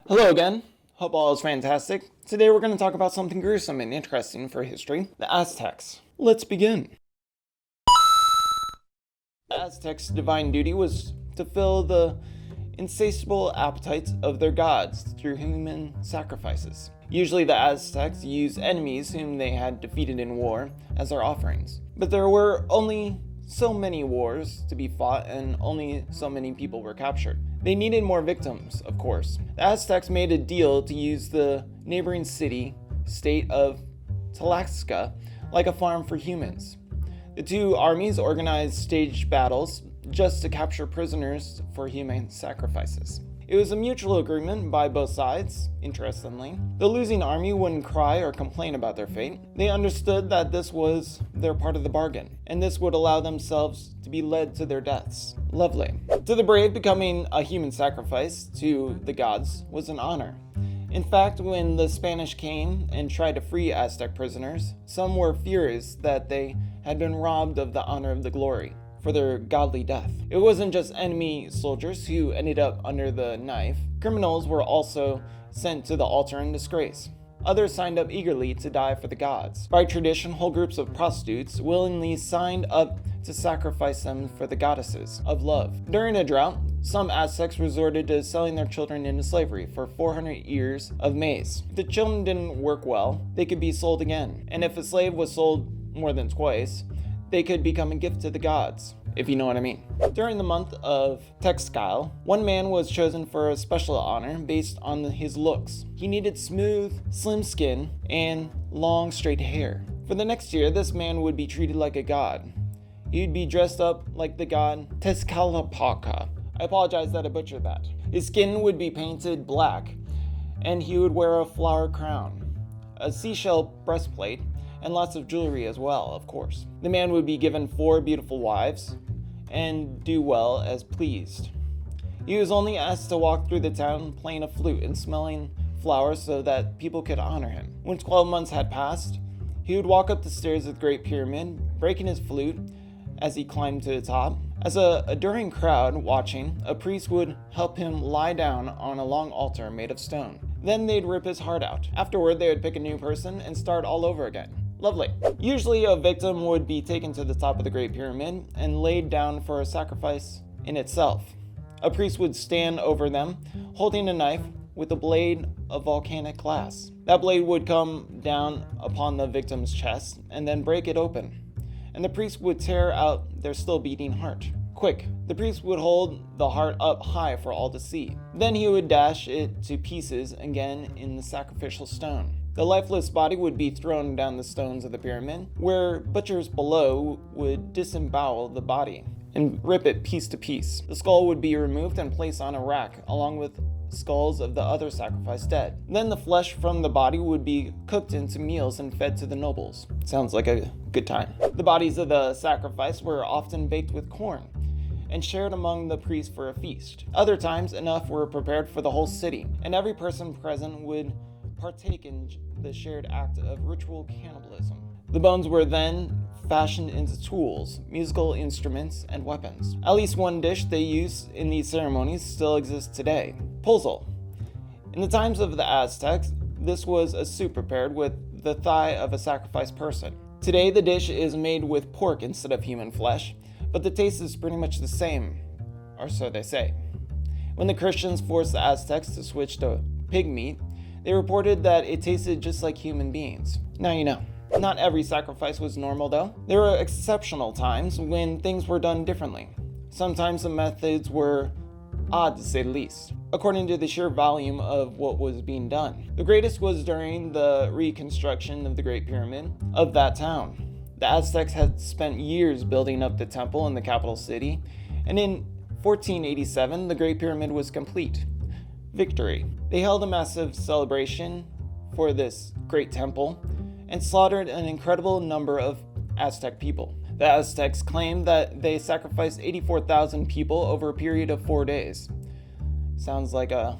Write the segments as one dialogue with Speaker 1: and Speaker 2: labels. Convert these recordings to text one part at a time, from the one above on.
Speaker 1: Hello again. Hope all is fantastic. Today we're going to talk about something gruesome and interesting for history, the Aztecs. Let's begin. The Aztecs' divine duty was to fill the insatiable appetites of their gods through human sacrifices. Usually the Aztecs used enemies whom they had defeated in war as their offerings. But there were only so many wars to be fought and only so many people were captured. They needed more victims, of course. The Aztecs made a deal to use the neighboring state of Tlaxcala like a farm for humans. The two armies organized staged battles just to capture prisoners for human sacrifices. It was a mutual agreement by both sides, interestingly. The losing army wouldn't cry or complain about their fate. They understood that this was their part of the bargain, and this would allow themselves to be led to their deaths. Lovely. To the brave, becoming a human sacrifice to the gods was an honor. In fact, when the Spanish came and tried to free Aztec prisoners, some were furious that they had been robbed of the honor of the glory for their godly death. It wasn't just enemy soldiers who ended up under the knife. Criminals were also sent to the altar in disgrace. Others signed up eagerly to die for the gods. By tradition, whole groups of prostitutes willingly signed up to sacrifice them for the goddesses of love. During a drought, some Aztecs resorted to selling their children into slavery for 400 ears of maize. If the children didn't work well, they could be sold again. And if a slave was sold more than twice, they could become a gift to the gods, if you know what I mean. During the month of Tlaxcala, one man was chosen for a special honor based on his looks. He needed smooth, slim skin and long, straight hair. For the next year, this man would be treated like a god. He'd be dressed up like the god Tezcatlipoca. I apologize that I butchered that. His skin would be painted black, and he would wear a flower crown, a seashell breastplate, and lots of jewelry as well, of course. The man would be given 4 beautiful wives and do well as pleased. He was only asked to walk through the town playing a flute and smelling flowers so that people could honor him. When 12 months had passed, he would walk up the stairs of the Great Pyramid, breaking his flute as he climbed to the top. As a adoring crowd watching, a priest would help him lie down on a long altar made of stone. Then they'd rip his heart out. Afterward, they would pick a new person and start all over again. Lovely. Usually a victim would be taken to the top of the Great Pyramid and laid down for a sacrifice in itself. A priest would stand over them, holding a knife with a blade of volcanic glass. That blade would come down upon the victim's chest and then break it open, and the priest would tear out their still beating heart. Quick, the priest would hold the heart up high for all to see. Then he would dash it to pieces again in the sacrificial stone. The lifeless body would be thrown down the stones of the pyramid, where butchers below would disembowel the body and rip it piece to piece. The skull would be removed and placed on a rack, along with skulls of the other sacrificed dead. Then the flesh from the body would be cooked into meals and fed to the nobles. Sounds like a good time. The bodies of the sacrifice were often baked with corn and shared among the priests for a feast. Other times, enough were prepared for the whole city, and every person present would partake in the shared act of ritual cannibalism. The bones were then fashioned into tools, musical instruments, and weapons. At least one dish they used in these ceremonies still exists today: pozole. In the times of the Aztecs, this was a soup prepared with the thigh of a sacrificed person. Today, the dish is made with pork instead of human flesh, but the taste is pretty much the same, or so they say. When the Christians forced the Aztecs to switch to pig meat, they reported that it tasted just like human beings. Now you know. Not every sacrifice was normal though. There were exceptional times when things were done differently. Sometimes the methods were odd to say the least, according to the sheer volume of what was being done. The greatest was during the reconstruction of the Great Pyramid of that town. The Aztecs had spent years building up the temple in the capital city, and in 1487 the Great Pyramid was complete. Victory. They held a massive celebration for this great temple and slaughtered an incredible number of Aztec people. The Aztecs claimed that they sacrificed 84,000 people over a period of 4 days. Sounds like a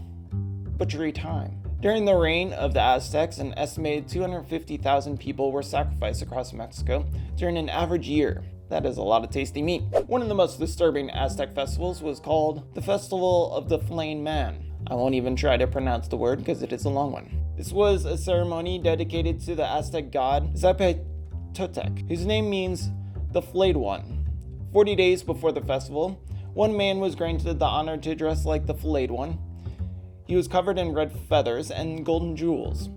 Speaker 1: butchery time. During the reign of the Aztecs, an estimated 250,000 people were sacrificed across Mexico during an average year. That is a lot of tasty meat. One of the most disturbing Aztec festivals was called the Festival of the Flaying Man. I won't even try to pronounce the word because it is a long one. This was a ceremony dedicated to the Aztec god Zapotec, whose name means the flayed one. 40 days before the festival, one man was granted the honor to dress like the flayed one. He was covered in red feathers and golden jewels,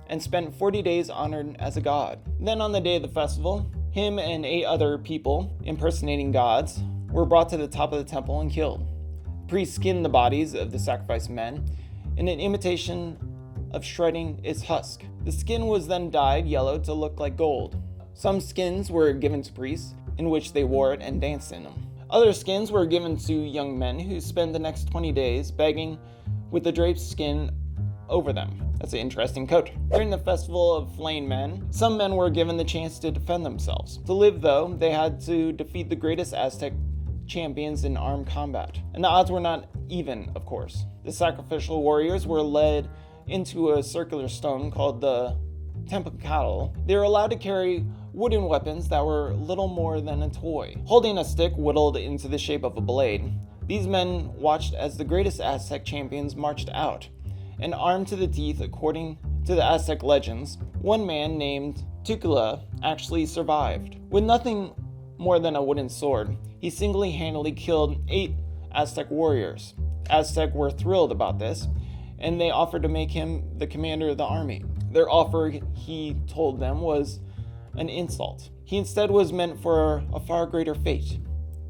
Speaker 1: and spent 40 days honored as a god. Then on the day of the festival, him and 8 other people, impersonating gods, were brought to the top of the temple and killed. Priests skinned the bodies of the sacrificed men in an imitation of shredding its husk. The skin was then dyed yellow to look like gold. Some skins were given to priests, in which they wore it and danced in them. Other skins were given to young men who spent the next 20 days begging with the draped skin over them. That's an interesting coat. During the festival of flaying men, some men were given the chance to defend themselves. To live, though, they had to defeat the greatest Aztec champions in armed combat. And the odds were not even, of course. The sacrificial warriors were led into a circular stone called the Tempocatl. They were allowed to carry wooden weapons that were little more than a toy. Holding a stick whittled into the shape of a blade, these men watched as the greatest Aztec champions marched out. And armed to the teeth, according to the Aztec legends, one man named Tucula actually survived. With nothing more than a wooden sword, he single-handedly killed 8 Aztec warriors. Aztec were thrilled about this, and they offered to make him the commander of the army. Their offer, he told them, was an insult. He instead was meant for a far greater fate.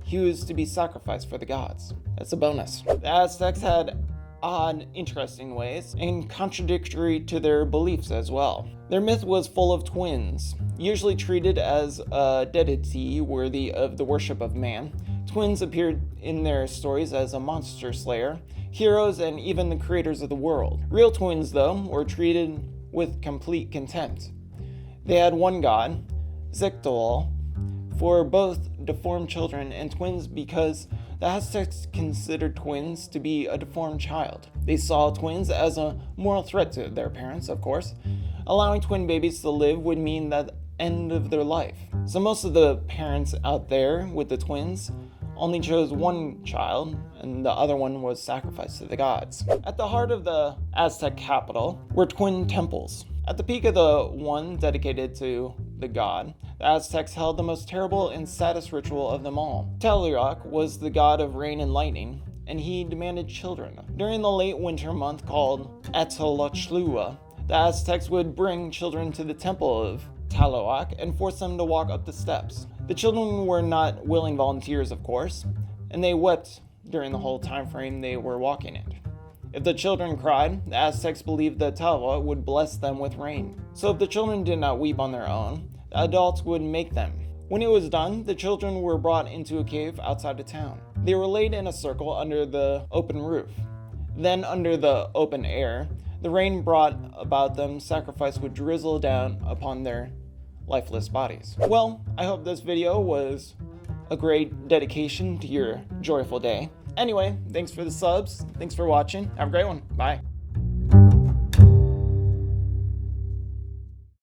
Speaker 1: He was to be sacrificed for the gods. That's a bonus. The Aztecs had odd, interesting ways, and contradictory to their beliefs as well. Their myth was full of twins, usually treated as a deity worthy of the worship of man. Twins appeared in their stories as a monster slayer, heroes, and even the creators of the world. Real twins, though, were treated with complete contempt. They had one god, Zictol, for both deformed children and twins because the Aztecs considered twins to be a deformed child. They saw twins as a moral threat to their parents, of course. Allowing twin babies to live would mean the end of their life. So most of the parents out there with the twins only chose one child, and the other one was sacrificed to the gods. At the heart of the Aztec capital were twin temples. At the peak of the one dedicated to the god, the Aztecs held the most terrible and saddest ritual of them all. Tlaloc was the god of rain and lightning, and he demanded children. During the late winter month called Atolotlua, the Aztecs would bring children to the temple of Tlaloc and force them to walk up the steps. The children were not willing volunteers, of course, and they wept during the whole time frame they were walking it. If the children cried, the Aztecs believed that Tlaloc would bless them with rain. So if the children did not weep on their own, the adults would make them. When it was done, the children were brought into a cave outside of town. They were laid in a circle under the open roof. Then under the open air, the rain brought about them sacrifice would drizzle down upon their lifeless bodies. Well, I hope this video was a great dedication to your joyful day. Anyway, thanks for the subs. Thanks for watching. Have a great one. Bye.